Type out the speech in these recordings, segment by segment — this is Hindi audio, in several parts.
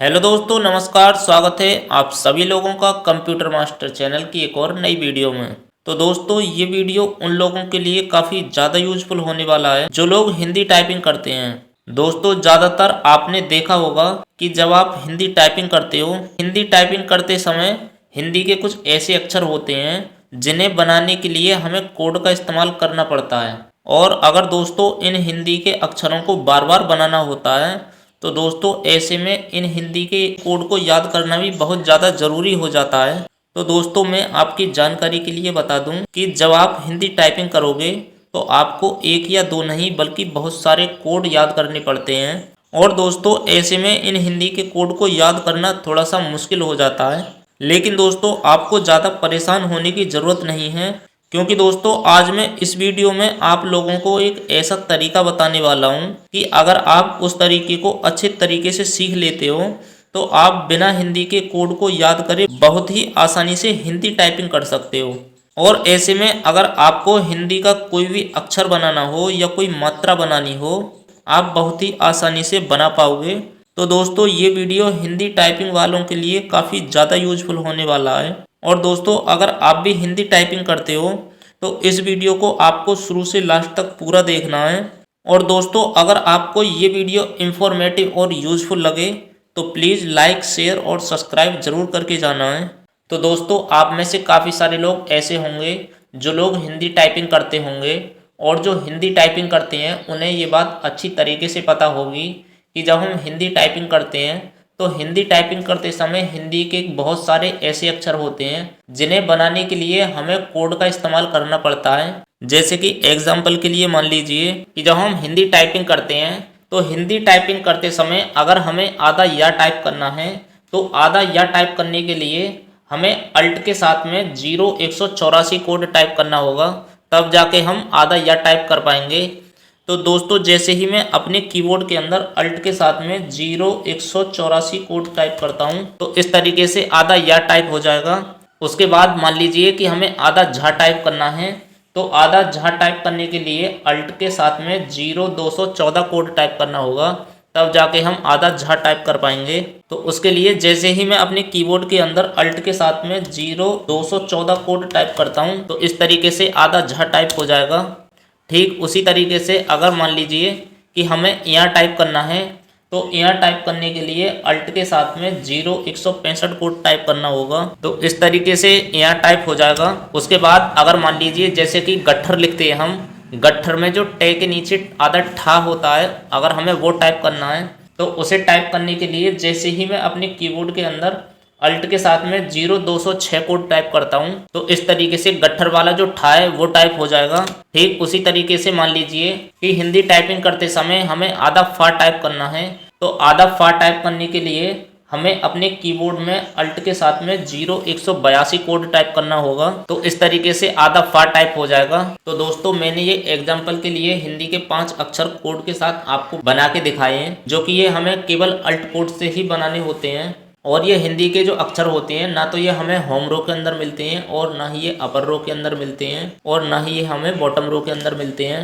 हेलो दोस्तों, नमस्कार। स्वागत है आप सभी लोगों का कंप्यूटर मास्टर चैनल की एक और नई वीडियो में। तो दोस्तों, ये वीडियो उन लोगों के लिए काफ़ी ज़्यादा यूजफुल होने वाला है जो लोग हिंदी टाइपिंग करते हैं। दोस्तों, ज़्यादातर आपने देखा होगा कि जब आप हिंदी टाइपिंग करते हो, हिंदी टाइपिंग करते समय हिंदी के कुछ ऐसे अक्षर होते हैं जिन्हें बनाने के लिए हमें कोड का इस्तेमाल करना पड़ता है। और अगर दोस्तों इन हिंदी के अक्षरों को बार बार बनाना होता है तो दोस्तों ऐसे में इन हिंदी के कोड को याद करना भी बहुत ज़्यादा ज़रूरी हो जाता है। तो दोस्तों, मैं आपकी जानकारी के लिए बता दूं कि जब आप हिंदी टाइपिंग करोगे तो आपको एक या दो नहीं बल्कि बहुत सारे कोड याद करने पड़ते हैं। और दोस्तों ऐसे में इन हिंदी के कोड को याद करना थोड़ा सा मुश्किल हो जाता है। लेकिन दोस्तों, आपको ज़्यादा परेशान होने की ज़रूरत नहीं है, क्योंकि दोस्तों आज मैं इस वीडियो में आप लोगों को एक ऐसा तरीका बताने वाला हूं कि अगर आप उस तरीके को अच्छे तरीके से सीख लेते हो तो आप बिना हिंदी के कोड को याद करे बहुत ही आसानी से हिंदी टाइपिंग कर सकते हो। और ऐसे में अगर आपको हिंदी का कोई भी अक्षर बनाना हो या कोई मात्रा बनानी हो, आप बहुत ही आसानी से बना पाओगे। तो दोस्तों, ये वीडियो हिंदी टाइपिंग वालों के लिए काफ़ी ज़्यादा यूजफुल होने वाला है। और दोस्तों, अगर आप भी हिंदी टाइपिंग करते हो तो इस वीडियो को आपको शुरू से लास्ट तक पूरा देखना है। और दोस्तों, अगर आपको ये वीडियो इंफॉर्मेटिव और यूजफुल लगे तो प्लीज़ लाइक, शेयर और सब्सक्राइब ज़रूर करके जाना है। तो दोस्तों, आप में से काफ़ी सारे लोग ऐसे होंगे जो लोग हिंदी टाइपिंग करते होंगे, और जो हिंदी टाइपिंग करते हैं उन्हें ये बात अच्छी तरीके से पता होगी कि जब हम हिंदी टाइपिंग करते हैं तो हिंदी टाइपिंग करते समय हिंदी के बहुत सारे ऐसे अक्षर होते हैं जिन्हें बनाने के लिए हमें कोड का इस्तेमाल करना पड़ता है। जैसे कि एग्जाम्पल के लिए मान लीजिए कि जब हम हिंदी टाइपिंग करते हैं तो हिंदी टाइपिंग करते समय अगर हमें आधा या टाइप करना है तो आधा या टाइप करने के लिए हमें अल्ट के साथ में 0184 कोड टाइप करना होगा, तब जाके हम आधा या टाइप कर पाएंगे। तो दोस्तों, जैसे ही मैं अपने कीबोर्ड के अंदर अल्ट के साथ में 0184 कोड टाइप करता हूं तो इस तरीके से आधा या टाइप हो जाएगा। उसके बाद मान लीजिए कि हमें आधा झा टाइप करना है, तो आधा झा टाइप करने के लिए अल्ट के साथ में 0214 कोड टाइप करना होगा, तब जाके हम आधा झा टाइप कर पाएंगे। तो उसके लिए जैसे ही मैं अपने कीबोर्ड के अंदर अल्ट के साथ में 0214 कोड टाइप करता हूं तो इस तरीके से आधा झा टाइप हो जाएगा। ठीक उसी तरीके से अगर मान लीजिए कि हमें यहाँ टाइप करना है तो यहाँ टाइप करने के लिए अल्ट के साथ में 0165 कोड टाइप करना होगा, तो इस तरीके से यहाँ टाइप हो जाएगा। उसके बाद अगर मान लीजिए जैसे कि गट्ठर लिखते हैं हम, गट्ठर में जो टे के नीचे आधा ठा होता है, अगर हमें वो टाइप करना है तो उसे टाइप करने के लिए जैसे ही मैं अपने कीबोर्ड के अंदर अल्ट के साथ में 0206 कोड टाइप करता हूं तो इस तरीके से गट्ठर वाला जो ठा है वो टाइप हो जाएगा। ठीक उसी तरीके से मान लीजिए कि हिंदी टाइपिंग करते समय हमें आधा फा टाइप करना है, तो आधा फा टाइप करने के लिए हमें अपने कीबोर्ड में अल्ट के साथ में 0182 कोड टाइप करना होगा, तो इस तरीके से आधा फा टाइप हो जाएगा। तो दोस्तों, मैंने ये एग्जाम्पल के लिए हिंदी के 5 अक्षर कोड के साथ आपको बना के दिखाए हैं, जो कि ये हमें केवल अल्ट कोड से ही बनाने होते हैं। और ये हिंदी के जो अक्षर होते हैं ना तो ये हमें होम रो के अंदर मिलते हैं और ना ही ये अपर रो के अंदर मिलते हैं और ना ही ये हमें बॉटम रो के अंदर मिलते हैं।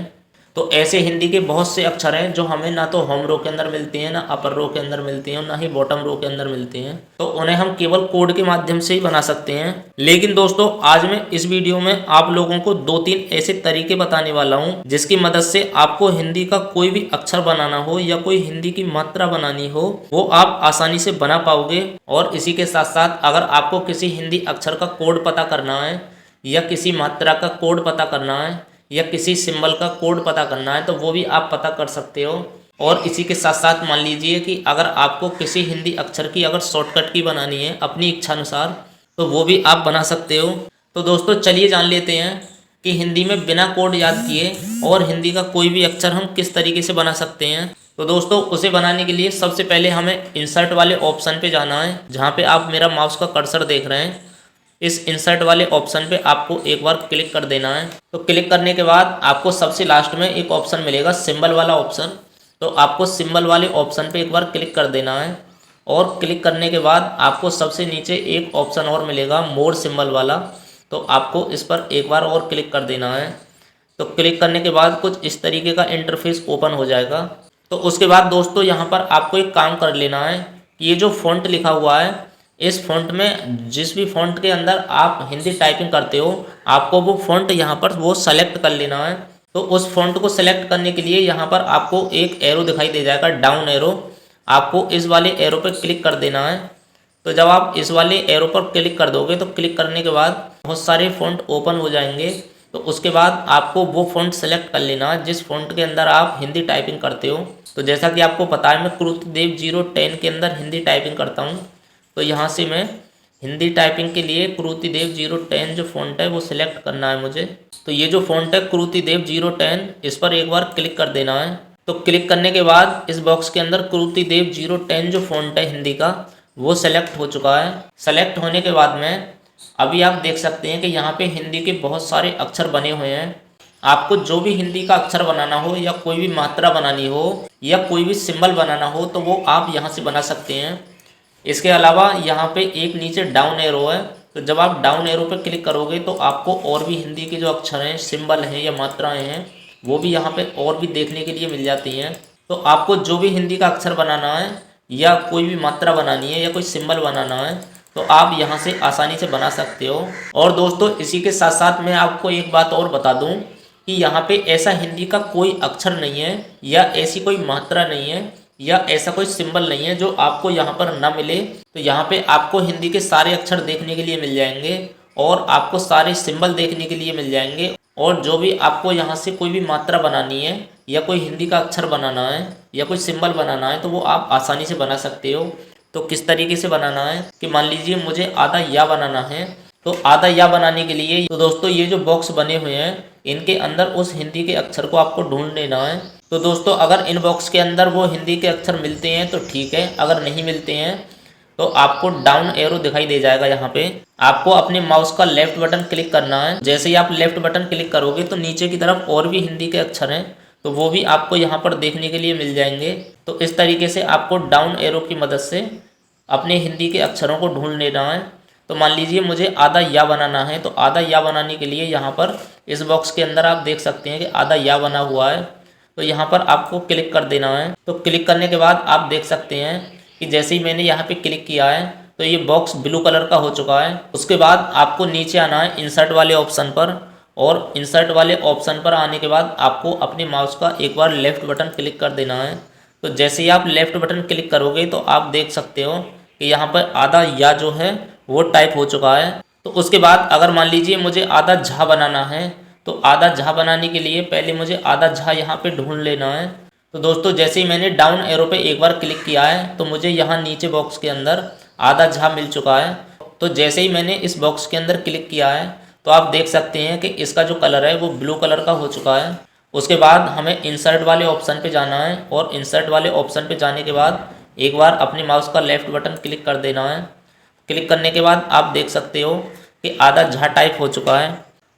तो ऐसे हिंदी के बहुत से अक्षर हैं जो हमें ना तो होम रो के अंदर मिलते हैं, ना अपर रो के अंदर मिलते हैं और ना ही बॉटम रो के अंदर मिलते हैं, तो उन्हें हम केवल कोड के माध्यम से ही बना सकते हैं। लेकिन दोस्तों, आज मैं इस वीडियो में आप लोगों को 2-3 ऐसे तरीके बताने वाला हूं जिसकी मदद से आपको हिंदी का कोई भी अक्षर बनाना हो या कोई हिंदी की मात्रा बनानी हो वो आप आसानी से बना पाओगे। और इसी के साथ साथ अगर आपको किसी हिंदी अक्षर का कोड पता करना है या किसी मात्रा का कोड पता करना है या किसी सिंबल का कोड पता करना है तो वो भी आप पता कर सकते हो। और इसी के साथ साथ मान लीजिए कि अगर आपको किसी हिंदी अक्षर की अगर शॉर्टकट की बनानी है अपनी इच्छा अनुसार तो वो भी आप बना सकते हो। तो दोस्तों, चलिए जान लेते हैं कि हिंदी में बिना कोड याद किए और हिंदी का कोई भी अक्षर हम किस तरीके से बना सकते हैं। तो दोस्तों, उसे बनाने के लिए सबसे पहले हमें इंसर्ट वाले ऑप्शन पे जाना है, जहाँ पे आप मेरा माउस का कर्सर देख रहे हैं। इस इंसर्ट वाले ऑप्शन पे आपको एक बार क्लिक कर देना है। तो क्लिक करने के बाद आपको सबसे लास्ट में एक ऑप्शन मिलेगा सिंबल वाला ऑप्शन, तो आपको सिंबल वाले ऑप्शन पे एक बार क्लिक कर देना है। और क्लिक करने के बाद आपको सबसे नीचे एक ऑप्शन और मिलेगा मोर सिंबल वाला, तो आपको इस पर एक बार और क्लिक कर देना है। तो क्लिक करने के बाद कुछ इस तरीके का इंटरफेस ओपन हो जाएगा। तो उसके बाद दोस्तों, यहाँ पर आपको एक काम कर लेना है कि ये जो फ़ॉन्ट लिखा हुआ है, इस फ़ॉन्ट में जिस भी फ़ॉन्ट के अंदर आप हिंदी टाइपिंग करते हो, आपको वो फ़ॉन्ट यहाँ पर वो सेलेक्ट कर लेना है। तो उस फ़ॉन्ट को सेलेक्ट करने के लिए यहाँ पर आपको एक एरो दिखाई दे जाएगा, डाउन एरो। आपको इस वाले एरो पर क्लिक कर देना है। तो जब आप इस वाले एरो पर क्लिक कर दोगे तो क्लिक करने के बाद बहुत सारे फ़ॉन्ट ओपन हो जाएंगे। तो उसके बाद आपको वो फ़ॉन्ट सेलेक्ट कर लेना है जिस फ़ॉन्ट के अंदर आप हिंदी टाइपिंग करते हो। तो जैसा कि आपको पता है, मैं क्रुतिदेव 010 के अंदर हिंदी टाइपिंग करता हूँ। तो यहाँ से मैं हिंदी टाइपिंग के लिए क्रुतिदेव 010 जो फ़ॉन्ट है वो सिलेक्ट करना है मुझे। तो ये जो फ़ॉन्ट है क्रुतिदेव 010, इस पर एक बार क्लिक कर देना है। तो क्लिक करने के बाद इस बॉक्स के अंदर क्रुतिदेव 010 जो फ़ॉन्ट है हिंदी का, वो सेलेक्ट हो चुका है। सेलेक्ट होने के बाद में अभी आप देख सकते हैं कि यहाँ पे हिंदी के बहुत सारे अक्षर बने हुए हैं। आपको जो भी हिंदी का अक्षर बनाना हो या कोई भी मात्रा बनानी हो या कोई भी सिंबल बनाना हो तो वो आप यहाँ से बना सकते हैं। इसके अलावा यहाँ पे एक नीचे डाउन एरो है। तो जब आप डाउन एरो पे क्लिक करोगे तो आपको और भी हिंदी के जो अक्षर हैं, सिंबल हैं या मात्राएं हैं, वो भी यहाँ पे और भी देखने के लिए मिल जाती हैं। तो आपको जो भी हिंदी का अक्षर बनाना है या कोई भी मात्रा बनानी है या कोई सिंबल बनाना है तो आप यहाँ से आसानी से बना सकते हो। और दोस्तों, इसी के साथ साथ मैं आपको एक बात और बता दूँ कि यहाँ पे ऐसा हिंदी का कोई अक्षर नहीं है या ऐसी कोई मात्रा नहीं है या ऐसा कोई सिंबल नहीं है जो आपको यहाँ पर ना मिले। तो यहाँ पे आपको हिंदी के सारे अक्षर देखने के लिए मिल जाएंगे और आपको सारे सिंबल देखने के लिए मिल जाएंगे। और जो भी आपको यहाँ से कोई भी मात्रा बनानी है या कोई हिंदी का अक्षर बनाना है या कोई सिंबल बनाना है तो वो आप आसानी से बना सकते हो। तो किस तरीके से बनाना है कि मान लीजिए मुझे आधा या बनाना है। तो आधा या बनाने के लिए तो दोस्तों ये जो बॉक्स बने हुए हैं इनके अंदर उस हिंदी के अक्षर को आपको ढूंढ लेना है। तो दोस्तों, अगर इन बॉक्स के अंदर वो हिंदी के अक्षर मिलते हैं तो ठीक है, अगर नहीं मिलते हैं तो आपको डाउन एरो दिखाई दे जाएगा। यहाँ पे आपको अपने माउस का लेफ्ट बटन क्लिक करना है। जैसे ही आप लेफ्ट बटन क्लिक करोगे तो नीचे की तरफ और भी हिंदी के अक्षर हैं तो वो भी आपको यहाँ पर देखने के लिए मिल जाएंगे। तो इस तरीके से आपको डाउन एरो की मदद से अपने हिंदी के अक्षरों को ढूंढ लेना है। तो मान लीजिए मुझे आधा या बनाना है। तो आधा या बनाने के लिए यहाँ पर इस बॉक्स के अंदर आप देख सकते हैं कि आधा या बना हुआ है। तो यहाँ पर आपको क्लिक कर देना है। तो क्लिक करने के बाद आप देख सकते हैं कि जैसे ही मैंने यहाँ पे क्लिक किया है तो ये बॉक्स ब्लू कलर का हो चुका है। उसके बाद आपको नीचे आना है इंसर्ट वाले ऑप्शन पर, और इंसर्ट वाले ऑप्शन पर आने के बाद आपको अपने माउस का एक बार लेफ्ट बटन क्लिक कर देना है। तो जैसे ही आप लेफ्ट बटन क्लिक करोगे तो आप देख सकते हो कि यहाँ पर आधा या जो है वो टाइप हो चुका है। तो उसके बाद अगर मान लीजिए मुझे आधा झा बनाना है तो आधा झा बनाने के लिए पहले मुझे आधा झा यहाँ पे ढूंढ लेना है। तो दोस्तों, जैसे ही मैंने डाउन एरो पे एक बार क्लिक किया है तो मुझे यहाँ नीचे बॉक्स के अंदर आधा झा मिल चुका है। तो जैसे ही मैंने इस बॉक्स के अंदर क्लिक किया है तो आप देख सकते हैं कि इसका जो कलर है वो ब्लू कलर का हो चुका है। उसके बाद हमें इंसर्ट वाले ऑप्शन पे जाना है और इंसर्ट वाले ऑप्शन पे जाने के बाद एक बार अपने माउस का लेफ्ट बटन क्लिक कर देना है। क्लिक करने के बाद आप देख सकते हो कि आधा झा टाइप हो चुका है।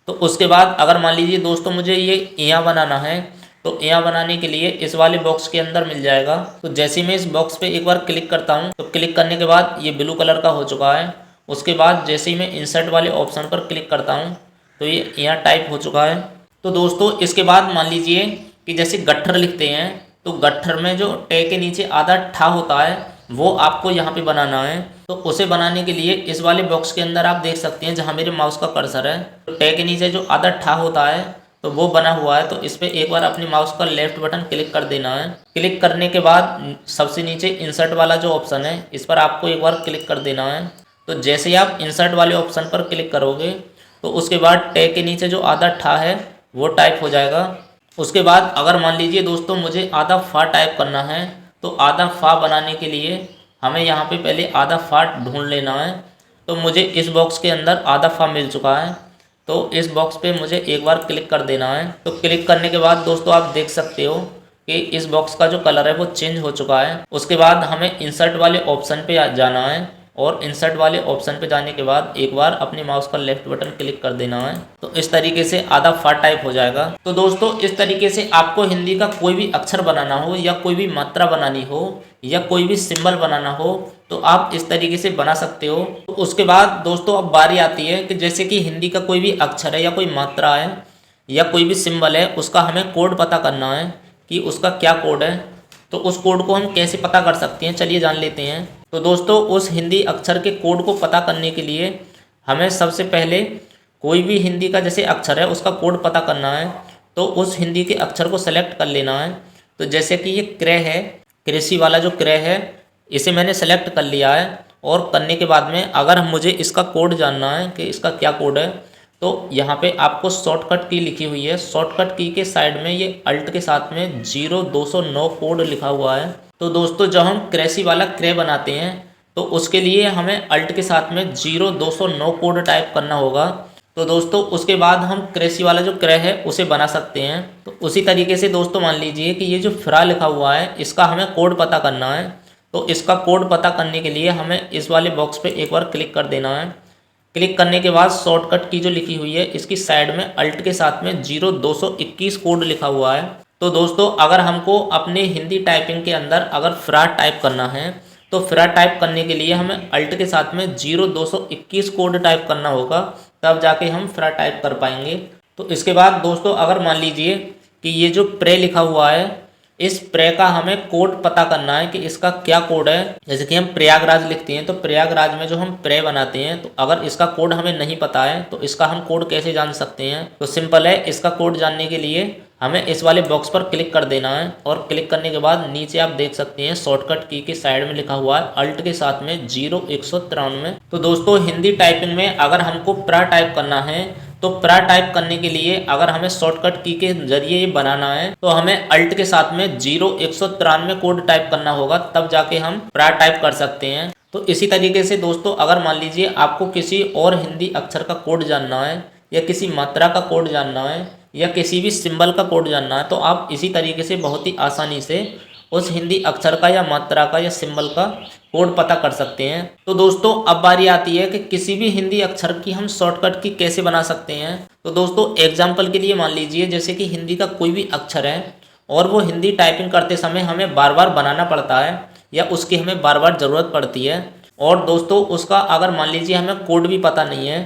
तो उसके बाद अगर मान लीजिए दोस्तों मुझे ये यहाँ बनाना है तो यहाँ बनाने के लिए इस वाले बॉक्स के अंदर मिल जाएगा। तो जैसे मैं इस बॉक्स पे एक बार क्लिक करता हूँ तो क्लिक करने के बाद ये ब्लू कलर का हो चुका है। उसके बाद जैसे ही मैं इंसर्ट वाले ऑप्शन पर क्लिक करता हूँ तो ये यहाँ टाइप हो चुका है। तो दोस्तों, इसके बाद मान लीजिए कि जैसे गट्ठर लिखते हैं तो गट्ठर में जो टे के नीचे आधा ठा होता है वो आपको यहाँ पे बनाना है। तो उसे बनाने के लिए इस वाले बॉक्स के अंदर आप देख सकते हैं जहाँ मेरे माउस का कर्सर है, तो टे के नीचे जो आधा ठा होता है तो वो बना हुआ है। तो इस पर एक बार अपने माउस का लेफ्ट बटन क्लिक कर देना है। क्लिक करने के बाद सबसे नीचे इंसर्ट वाला जो ऑप्शन है इस पर आपको एक बार क्लिक कर देना है। तो जैसे ही आप इंसर्ट वाले ऑप्शन पर क्लिक करोगे तो उसके बाद टे के नीचे जो आधा ठा है वो टाइप हो जाएगा। उसके बाद अगर मान लीजिए दोस्तों मुझे आधा फा टाइप करना है तो आधा फा बनाने के लिए हमें यहाँ पे पहले आधा फा ढूंढ लेना है। तो मुझे इस बॉक्स के अंदर आधा फा मिल चुका है। तो इस बॉक्स पे मुझे एक बार क्लिक कर देना है। तो क्लिक करने के बाद दोस्तों आप देख सकते हो कि इस बॉक्स का जो कलर है वो चेंज हो चुका है। उसके बाद हमें इंसर्ट वाले ऑप्शन पे जाना है और इंसर्ट वाले ऑप्शन पे जाने के बाद एक बार अपने माउस का लेफ्ट बटन क्लिक कर देना है। तो इस तरीके से आधा फा टाइप हो जाएगा। तो दोस्तों, इस तरीके से आपको हिंदी का कोई भी अक्षर बनाना हो या कोई भी मात्रा बनानी हो या कोई भी सिंबल बनाना हो तो आप इस तरीके से बना सकते हो। तो उसके बाद दोस्तों अब बारी आती है कि जैसे कि हिंदी का कोई भी अक्षर है या कोई मात्रा है या कोई भी सिंबल है उसका हमें कोड पता करना है कि उसका क्या कोड है। तो उस कोड को हम कैसे पता कर सकते हैं, चलिए जान लेते हैं। तो दोस्तों उस हिंदी अक्षर के कोड को पता करने के लिए हमें सबसे पहले कोई भी हिंदी का जैसे अक्षर है उसका कोड पता करना है, तो उस हिंदी के अक्षर को सेलेक्ट कर लेना है। तो जैसे कि ये क्रय है, कृषि वाला जो क्रय है इसे मैंने सेलेक्ट कर लिया है। और करने के बाद में अगर मुझे इसका कोड जानना है कि इसका क्या कोड है, तो यहाँ पे आपको शॉर्टकट की लिखी हुई है। शॉर्टकट की के साइड में ये अल्ट के साथ में 0209 कोड लिखा हुआ है। तो दोस्तों जब हम कृषि वाला क्रय बनाते हैं तो उसके लिए हमें अल्ट के साथ में 0209 कोड टाइप करना होगा। तो दोस्तों उसके बाद हम कृषि वाला जो क्रय है उसे बना सकते हैं। तो उसी तरीके से दोस्तों मान लीजिए कि ये जो फ्रा लिखा हुआ है इसका हमें कोड पता करना है। तो इसका कोड पता करने के लिए हमें इस वाले बॉक्स पे एक बार क्लिक कर देना है। क्लिक करने के बाद शॉर्टकट की जो लिखी हुई है इसकी साइड में अल्ट के साथ में 0221 कोड लिखा हुआ है। तो दोस्तों अगर हमको अपने हिंदी टाइपिंग के अंदर अगर फ्रा टाइप करना है तो फ्रा टाइप करने के लिए हमें अल्ट के साथ में 0221 कोड टाइप करना होगा, तब जाके हम फ्रा टाइप कर पाएंगे। तो इसके बाद दोस्तों अगर मान लीजिए कि ये जो प्रे लिखा हुआ है इस प्रे का हमें कोड पता करना है कि इसका क्या कोड है। जैसे कि हम प्रयागराज लिखते हैं तो प्रयागराज में जो हम प्रे बनाते हैं, तो अगर इसका कोड हमें नहीं पता है तो इसका हम कोड कैसे जान सकते हैं। तो सिंपल है, इसका कोड जानने के लिए हमें इस वाले बॉक्स पर क्लिक कर देना है। और क्लिक करने के बाद नीचे आप देख सकते हैं शॉर्टकट की के साइड में लिखा हुआ है अल्ट के साथ में 0193। तो दोस्तों हिंदी टाइपिंग में अगर हमको प्रा टाइप करना है तो प्रा टाइप करने के लिए अगर हमें शॉर्टकट की के जरिए ये बनाना है तो हमें अल्ट के साथ में 0193 कोड टाइप करना होगा, तब जाके हम प्रा टाइप कर सकते हैं। तो इसी तरीके से दोस्तों अगर मान लीजिए आपको किसी और हिंदी अक्षर का कोड जानना है या किसी मात्रा का कोड जानना है या किसी भी सिंबल का कोड जानना है, तो आप इसी तरीके से बहुत ही आसानी से उस हिंदी अक्षर का या मात्रा का या सिंबल का कोड पता कर सकते हैं। तो दोस्तों अब बारी आती है कि किसी भी हिंदी अक्षर की हम शॉर्टकट की कैसे बना सकते हैं। तो दोस्तों एग्जाम्पल के लिए मान लीजिए जैसे कि हिंदी का कोई भी अक्षर है और वो हिंदी टाइपिंग करते समय हमें बार बार बनाना पड़ता है या उसकी हमें बार बार ज़रूरत पड़ती है, और दोस्तों उसका अगर मान लीजिए हमें कोड भी पता नहीं है,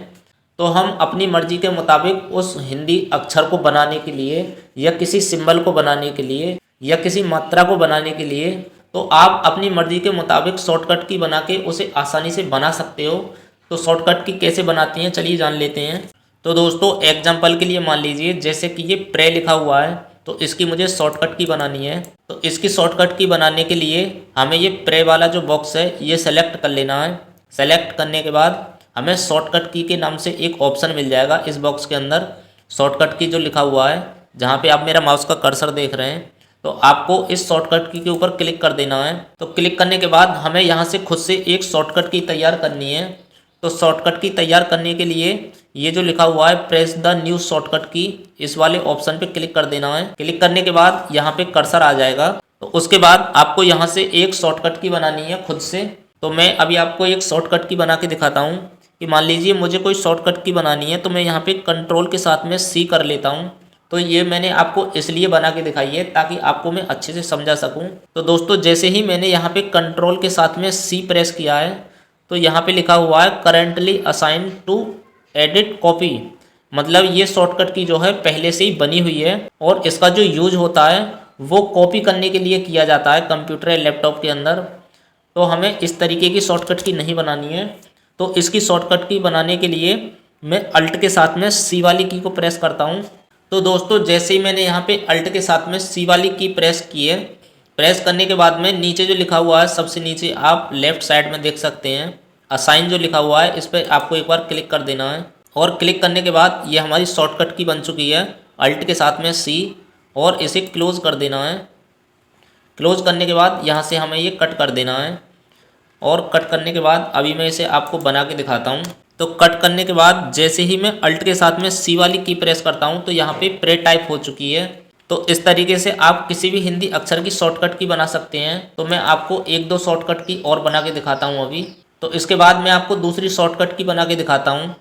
तो हम अपनी मर्जी के मुताबिक उस हिंदी अक्षर को बनाने के लिए या किसी सिंबल को बनाने के लिए या किसी मात्रा को बनाने के लिए, तो आप अपनी मर्जी के मुताबिक शॉर्टकट की बना के उसे आसानी से बना सकते हो। तो शॉर्टकट की कैसे बनाती हैं चलिए जान लेते हैं। तो दोस्तों एग्जांपल के लिए मान लीजिए जैसे कि ये प्रे लिखा हुआ है तो इसकी मुझे शॉर्टकट की बनानी है। तो इसकी शॉर्टकट की बनाने के लिए हमें ये प्रे वाला जो बॉक्स है ये सेलेक्ट कर लेना है। सेलेक्ट करने के बाद हमें शॉर्टकट की के नाम से एक ऑप्शन मिल जाएगा इस बॉक्स के अंदर, शॉर्टकट की जो लिखा हुआ है जहाँ पे आप मेरा माउस का कर्सर देख रहे हैं। तो आपको इस शॉर्टकट की के ऊपर क्लिक कर देना है। तो क्लिक करने के बाद हमें यहाँ से खुद से एक शॉर्टकट की तैयार करनी है। तो शॉर्टकट की तैयार करने के लिए ये जो लिखा हुआ है प्रेस द न्यू शॉर्टकट की, इस वाले ऑप्शन पे क्लिक कर देना है। क्लिक करने के बाद यहाँ पे कर्सर आ जाएगा। तो उसके बाद आपको यहाँ से एक शॉर्टकट की बनानी है खुद से। तो मैं अभी आपको एक शॉर्टकट की बना के दिखाता हूँ कि मान लीजिए मुझे कोई शॉर्टकट की बनानी है, तो मैं यहाँ पे कंट्रोल के साथ में सी कर लेता हूँ। तो ये मैंने आपको इसलिए बना के दिखाई है ताकि आपको मैं अच्छे से समझा सकूं। तो दोस्तों जैसे ही मैंने यहाँ पे कंट्रोल के साथ में सी प्रेस किया है तो यहाँ पे लिखा हुआ है currently assign to edit copy, मतलब ये शॉर्टकट की जो है पहले से ही बनी हुई है और इसका जो यूज होता है वो कॉपी करने के लिए किया जाता है कंप्यूटर या लैपटॉप के अंदर। तो हमें इस तरीके की शॉर्टकट की नहीं बनानी है। तो इसकी शॉर्टकट की बनाने के लिए मैं अल्ट के साथ में सी वाली की को प्रेस करता हूँ। तो दोस्तों जैसे ही मैंने यहाँ पे अल्ट के साथ में सी वाली की प्रेस की है, प्रेस करने के बाद में नीचे जो लिखा हुआ है सबसे नीचे आप लेफ्ट साइड में देख सकते हैं असाइन जो लिखा हुआ है, इस पर आपको एक बार क्लिक कर देना है। और क्लिक करने के बाद ये हमारी शॉर्टकट की बन चुकी है अल्ट के साथ में सी, और इसे क्लोज कर देना है। क्लोज करने के बाद यहाँ से हमें ये कट कर देना है। और कट करने के बाद अभी मैं इसे आपको बना के दिखाता हूँ। तो कट करने के बाद जैसे ही मैं अल्ट के साथ में सी वाली की प्रेस करता हूँ तो यहाँ पे प्रे टाइप हो चुकी है। तो इस तरीके से आप किसी भी हिंदी अक्षर की शॉर्टकट की बना सकते हैं। तो मैं आपको एक दो शॉर्टकट की और बना के दिखाता हूँ अभी। तो इसके बाद मैं आपको दूसरी शॉर्टकट की बना के दिखाता हूँ।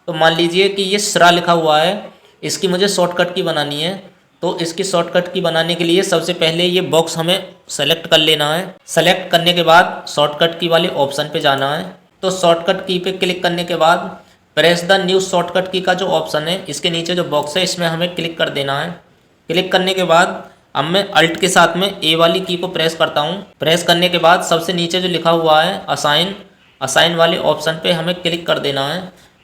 तो मान लीजिए कि ये सरा लिखा हुआ है, इसकी मुझे शॉर्टकट की बनानी है। तो इसकी शॉर्टकट की बनाने के लिए सबसे पहले ये बॉक्स हमें सेलेक्ट कर लेना है। सेलेक्ट करने के बाद शॉर्टकट की वाले ऑप्शन पे जाना है। तो शॉर्टकट की पे क्लिक करने के बाद प्रेस द न्यू शॉर्टकट की का जो ऑप्शन है इसके नीचे जो बॉक्स है इसमें हमें क्लिक कर देना है। क्लिक करने के बाद अब मैं अल्ट के साथ में ए वाली की को प्रेस करता हूँ। प्रेस करने के बाद सबसे नीचे जो लिखा हुआ है असाइन वाले ऑप्शन पे हमें क्लिक कर देना है।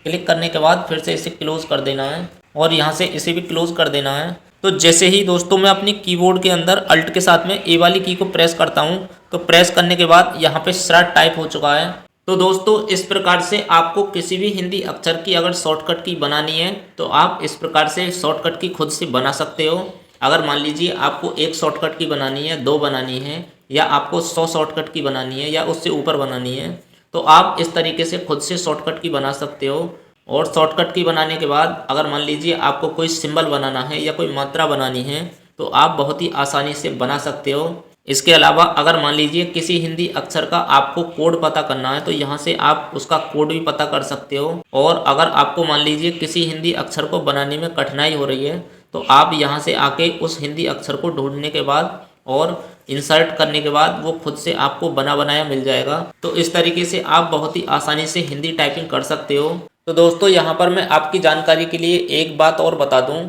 क्लिक करने के बाद फिर से इसे क्लोज कर देना है और यहाँ से इसे भी क्लोज कर देना है। तो जैसे ही दोस्तों मैं अपनी कीबोर्ड के अंदर अल्ट के साथ में ए वाली की को प्रेस करता हूँ तो प्रेस करने के बाद यहाँ पे शॉर्ट टाइप हो चुका है। तो दोस्तों इस प्रकार से आपको किसी भी हिंदी अक्षर की अगर शॉर्टकट की बनानी है तो आप इस प्रकार से शॉर्टकट की खुद से बना सकते हो। अगर मान लीजिए आपको एक शॉर्टकट की बनानी है, 2 बनानी है या आपको 100 शॉर्टकट की बनानी है या उससे ऊपर बनानी है तो आप इस तरीके से खुद से शॉर्टकट की बना सकते हो। और शॉर्टकट की बनाने के बाद अगर मान लीजिए आपको कोई सिंबल बनाना है या कोई मात्रा बनानी है तो आप बहुत ही आसानी से बना सकते हो। इसके अलावा अगर मान लीजिए किसी हिंदी अक्षर का आपको कोड पता करना है तो यहाँ से आप उसका कोड भी पता कर सकते हो। और अगर आपको मान लीजिए किसी हिंदी अक्षर को बनाने में कठिनाई हो रही है तो आप यहाँ से आके उस हिंदी अक्षर को ढूंढने के बाद और इंसर्ट करने के बाद वो खुद से आपको बना बनाया मिल जाएगा। तो इस तरीके से आप बहुत ही आसानी से हिंदी टाइपिंग कर सकते हो। तो दोस्तों यहाँ पर मैं आपकी जानकारी के लिए एक बात और बता दूँ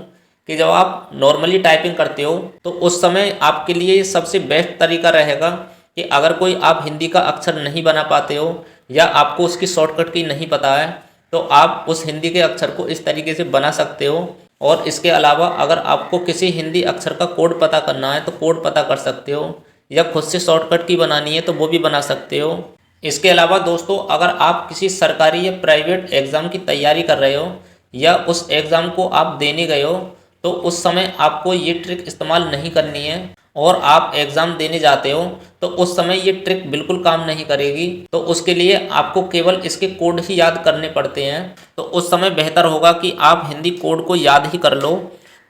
कि जब आप नॉर्मली टाइपिंग करते हो तो उस समय आपके लिए सबसे बेस्ट तरीका रहेगा कि अगर कोई आप हिंदी का अक्षर नहीं बना पाते हो या आपको उसकी शॉर्टकट की नहीं पता है तो आप उस हिंदी के अक्षर को इस तरीके से बना सकते हो। और इसके अलावा अगर आपको किसी हिंदी अक्षर का कोड पता करना है तो कोड पता कर सकते हो या खुद से शॉर्टकट की बनानी है तो वो भी बना सकते हो। इसके अलावा दोस्तों अगर आप किसी सरकारी या प्राइवेट एग्ज़ाम की तैयारी कर रहे हो या उस एग्ज़ाम को आप देने गए हो तो उस समय आपको ये ट्रिक इस्तेमाल नहीं करनी है और आप एग्ज़ाम देने जाते हो तो उस समय ये ट्रिक बिल्कुल काम नहीं करेगी। तो उसके लिए आपको केवल इसके कोड ही याद करने पड़ते हैं। तो उस समय बेहतर होगा कि आप हिंदी कोड को याद ही कर लो।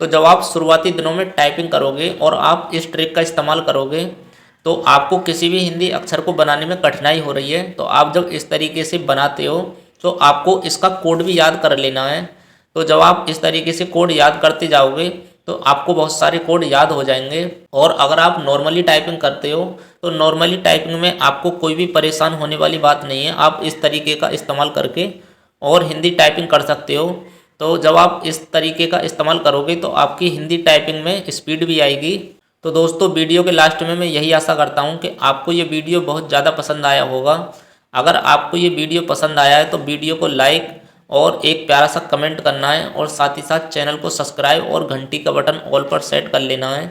तो जब आप शुरुआती दिनों में टाइपिंग करोगे और आप इस ट्रिक का इस्तेमाल करोगे तो आपको किसी भी हिंदी अक्षर को बनाने में कठिनाई हो रही है तो आप जब इस तरीके से बनाते हो तो आपको इसका कोड भी याद कर लेना है। तो जब आप इस तरीके से कोड याद करते जाओगे तो आपको बहुत सारे कोड याद हो जाएंगे। और अगर आप नॉर्मली टाइपिंग करते हो तो नॉर्मली टाइपिंग में आपको कोई भी परेशान होने वाली बात नहीं है। आप इस तरीके का इस्तेमाल करके और हिंदी टाइपिंग कर सकते हो। तो जब आप इस तरीके का इस्तेमाल करोगे तो आपकी हिंदी टाइपिंग में स्पीड भी आएगी। तो दोस्तों वीडियो के लास्ट में मैं यही आशा करता हूँ कि आपको ये वीडियो बहुत ज़्यादा पसंद आया होगा। अगर आपको ये वीडियो पसंद आया है तो वीडियो को लाइक और एक प्यारा सा कमेंट करना है और साथ ही साथ चैनल को सब्सक्राइब और घंटी का बटन ऑल पर सेट कर लेना है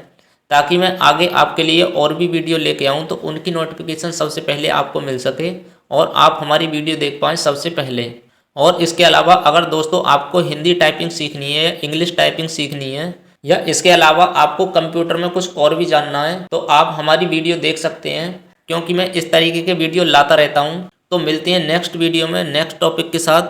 ताकि मैं आगे आपके लिए और भी वीडियो लेके आऊँ तो उनकी नोटिफिकेशन सबसे पहले आपको मिल सके और आप हमारी वीडियो देख पाएँ सबसे पहले। और इसके अलावा अगर दोस्तों आपको हिंदी टाइपिंग सीखनी है, इंग्लिश टाइपिंग सीखनी है या इसके अलावा आपको कंप्यूटर में कुछ और भी जानना है तो आप हमारी वीडियो देख सकते हैं क्योंकि मैं इस तरीके के वीडियो लाता रहता हूँ। तो मिलते हैं नेक्स्ट वीडियो में नेक्स्ट टॉपिक के साथ।